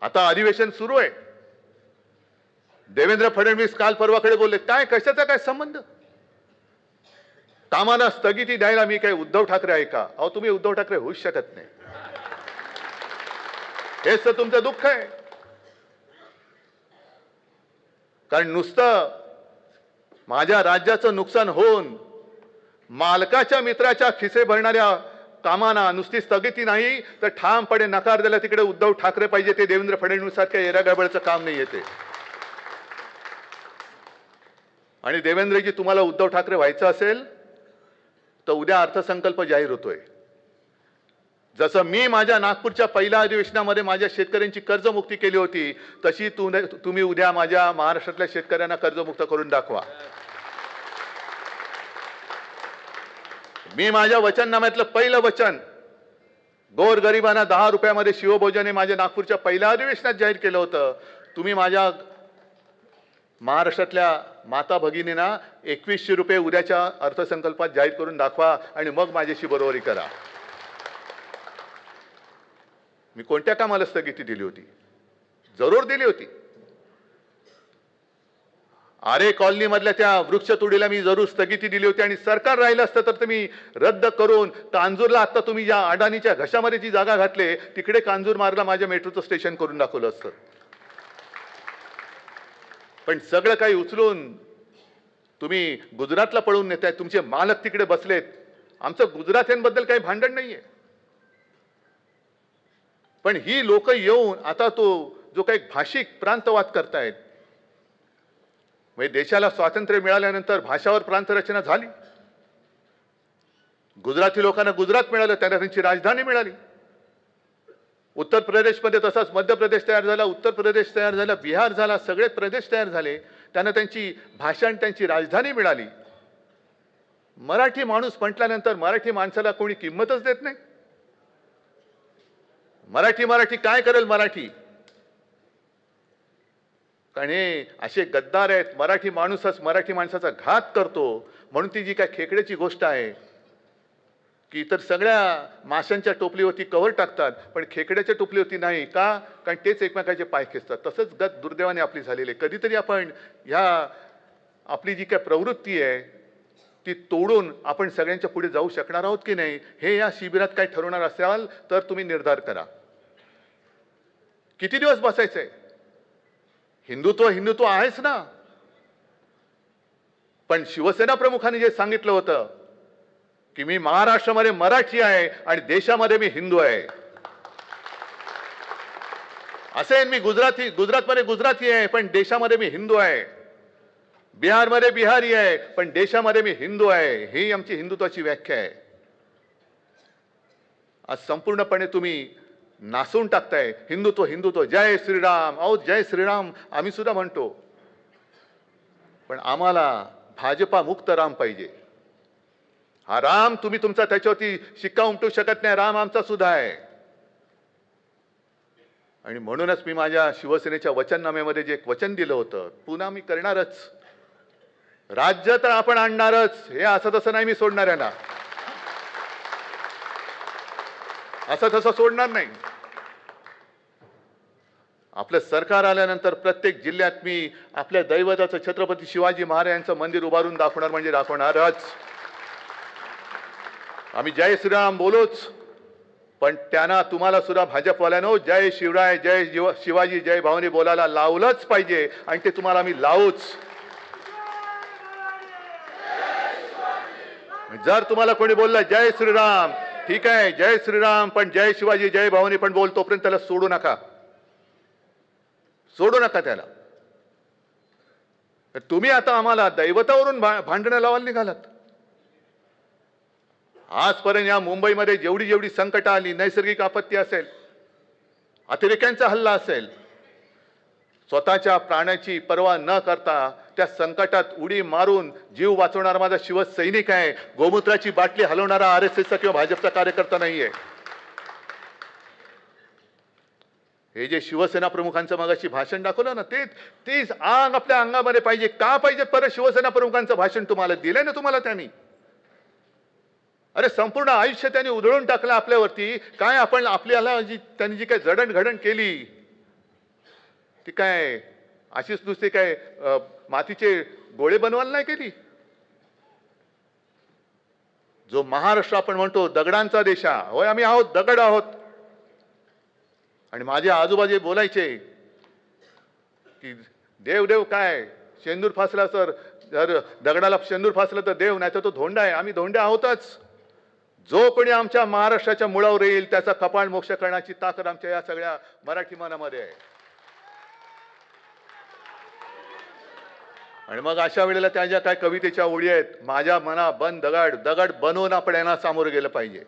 आता अधिवेशन सुरू आहे. देवेंद्र फडणवीस काल परवाकडे बोलले, काय कशाचा काय संबंध? कामाला स्थगिती द्यायला मी काय उद्धव ठाकरे आहे का? अहो तुम्ही उद्धव ठाकरे होऊच शकत नाही. हेच तर तुमचं दुःख आहे. कारण नुसतं माझ्या राज्याचं नुकसान होऊन मालकाच्या मित्राच्या खिसे भरणाऱ्या कामांना नुसती स्थगिती नाही तर ठामपणे नकार दिला तिकडे उद्धव ठाकरे पाहिजे. ते देवेंद्र फडणवीस सारख्या येरागडबडचं काम नाही येते. आणि देवेंद्रजी तुम्हाला उद्धव ठाकरे व्हायचं असेल तर उद्या अर्थसंकल्प जाहीर होतोय. जसं मी माझ्या नागपूरच्या पहिल्या अधिवेशनामध्ये माझ्या शेतकऱ्यांची कर्जमुक्ती केली होती तशी तुम्ही उद्या माझ्या महाराष्ट्रातल्या शेतकऱ्यांना कर्जमुक्त करून दाखवा. मी माझ्या वचननाम्यातलं पहिलं वचन गोरगरिबांना 10 रुपयामध्ये शिवभोजन हे माझ्या नागपूरच्या पहिल्या अधिवेशनात जाहीर केलं होतं. तुम्ही माझ्या महाराष्ट्रातल्या माता भगिनींना 2100 रुपये उद्याच्या अर्थसंकल्पात जाहीर करून दाखवा आणि मग माझ्याशी बरोबरी करा. मी कोणत्या कामाला स्थगिती दिली होती? जरूर दिली होती. आरे कॉलनी मधल्या त्या वृक्षतोडीला मी जरूर स्थगिती दिली होती आणि सरकार राहिलं असतं तर तुम्ही रद्द करून कांजूरला आता तुम्ही ज्या अडाणीच्या घशामध्ये जी जागा घातले तिकडे कांजूर मार्गला माझ्या मेट्रोचं स्टेशन करून दाखवलं असतं. पण सगळं काही उचलून तुम्ही गुजरातला पळून नेताय. तुमचे मालक तिकडे बसलेत. आमचं गुजरात्यांबद्दल काही भांडण नाहीये. पण ही लोक येऊन आता तो जो काही भाषिक प्रांतवाद करतायत, म्हणजे देशाला स्वातंत्र्य मिळाल्यानंतर भाषावर प्रांतरचना झाली. गुजराती लोकांना गुजरात मिळालं, त्यांना त्यांची राजधानी मिळाली. उत्तर प्रदेशमध्ये तसाच मध्य प्रदेश तयार झाला, उत्तर प्रदेश तयार झाला, बिहार झाला, सगळे प्रदेश तयार झाले. त्यांना त्यांची भाषा आणि त्यांची राजधानी मिळाली. मराठी माणूस म्हटल्यानंतर मराठी माणसाला कोणी किंमतच देत नाही. मराठी काय करेल मराठी? कारण हे असे गद्दार आहेत. मराठी माणूसच मराठी माणसाचा घात करतो. म्हणून ती जी काय खेकड्याची गोष्ट आहे की इतर सगळ्या माशांच्या टोपलीवरती कव्हर टाकतात पण खेकड्याच्या टोपलीवरती नाही का? कारण तेच एकमेकाचे पाय खेचतात. तसंच गत दुर्दैवाने आपली झालेली आहे. कधीतरी आपण ह्या आपली जी काय प्रवृत्ती आहे ती तोडून आपण सगळ्यांच्या पुढे जाऊ शकणार आहोत की नाही हे या शिबिरात काय ठरवणार असाल तर तुम्ही निर्धार करा. किती दिवस बसायचंय? हिंदुत्व आहेच ना. पण शिवसेना प्रमुखांनी जे सांगितलं होतं की मी महाराष्ट्रामध्ये मराठी आहे आणि देशामध्ये मी हिंदू आहे. असेल मी गुजरातमध्ये गुजराती आहे पण देशामध्ये मी हिंदू आहे. बिहारमध्ये बिहारी आहे पण देशामध्ये मी हिंदू आहे. ही आमची हिंदुत्वाची व्याख्या आहे. आज संपूर्णपणे तुम्ही नासून टाकताय. हिंदुत्व जय श्रीराम. अहो जय श्रीराम आम्ही सुद्धा म्हणतो पण आम्हाला भाजपा मुक्त राम पाहिजे. हा राम तुम्ही तुमचा त्याच्यावरती शिक्का उमटू शकत नाही. राम आमचा सुद्धा आहे. आणि म्हणूनच मी माझ्या शिवसेनेच्या वचननाम्यामध्ये जे एक वचन दिलं होतं पुन्हा मी करणारच. राज्य तर आपण आणणारच. हे असं तसं नाही मी सोडणार यांना. असं तसं सोडणार नाही. आपलं सरकार आल्यानंतर प्रत्येक जिल्ह्यात मी आपल्या दैवताचं छत्रपती शिवाजी महाराजांचं मंदिर उभारून दाखवणार म्हणजे दाखवणारच. आम्ही जय श्रीराम बोलोच पण त्यांना तुम्हाला सुद्धा भाजपवाल्यानो जय शिवराय जय शिवाजी जय भावानी बोलायला लावलंच पाहिजे आणि ते तुम्हाला आम्ही लावूच. जर तुम्हाला कोणी बोललं जय श्रीराम ठीक आहे जय श्रीराम पण जय शिवाजी जय भावानी पण बोल तोपर्यंत त्याला सोडू नका. त्याला. तुम्ही आता आम्हाला दैवतावरून भांडणं लावायला निघालात. आजपर्यंत या मुंबईमध्ये जेवढी संकट आली, नैसर्गिक आपत्ती असेल, अतिरेक्यांचा हल्ला असेल, स्वतःच्या प्राण्याची पर्वा न करता त्या संकटात उडी मारून जीव वाचवणारा माझा शिवसैनिक आहे. गोमूत्राची बाटली हलवणारा आरएसएसचा किंवा भाजपचा कार्यकर्ता नाहीये. हे जे शिवसेना प्रमुखांचं मगाशी भाषण दाखवलं ना तेच आग आपल्या अंगामध्ये पाहिजे. का पाहिजे? परत शिवसेना प्रमुखांचं भाषण तुम्हाला दिलंय ना तुम्हाला त्यांनी. अरे संपूर्ण आयुष्य त्यांनी उधळून टाकलं आपल्यावरती. काय आपण आपल्याला त्यांनी जी काही जडणघडण केली ती काय अशीच नुसती काय मातीचे गोळे बनवायला नाही केली. जो महाराष्ट्र आपण म्हणतो दगडांचा देश आहे, होय आम्ही आहोत, दगड आहोत. आणि माझे आजोबाजे बोलायचे की देव देव काय, शेंदूर फासला तर जर दगडाला शेंदूर फासलं तर देव, नाही तर तो धोंडा आहे. आम्ही धोंडे आहोतच. जो कोणी आमच्या महाराष्ट्राच्या मुळावर येईल त्याचा कपाळ मोक्ष करण्याची ताकद आमच्या या सगळ्या मराठी मनामध्ये आहे. आणि मग अशा वेळेला त्या ज्या काय कवितेच्या ओळी आहेत, माझ्या मना बन दगड, दगड बनवून आपण यांना सामोरं गेलं पाहिजे.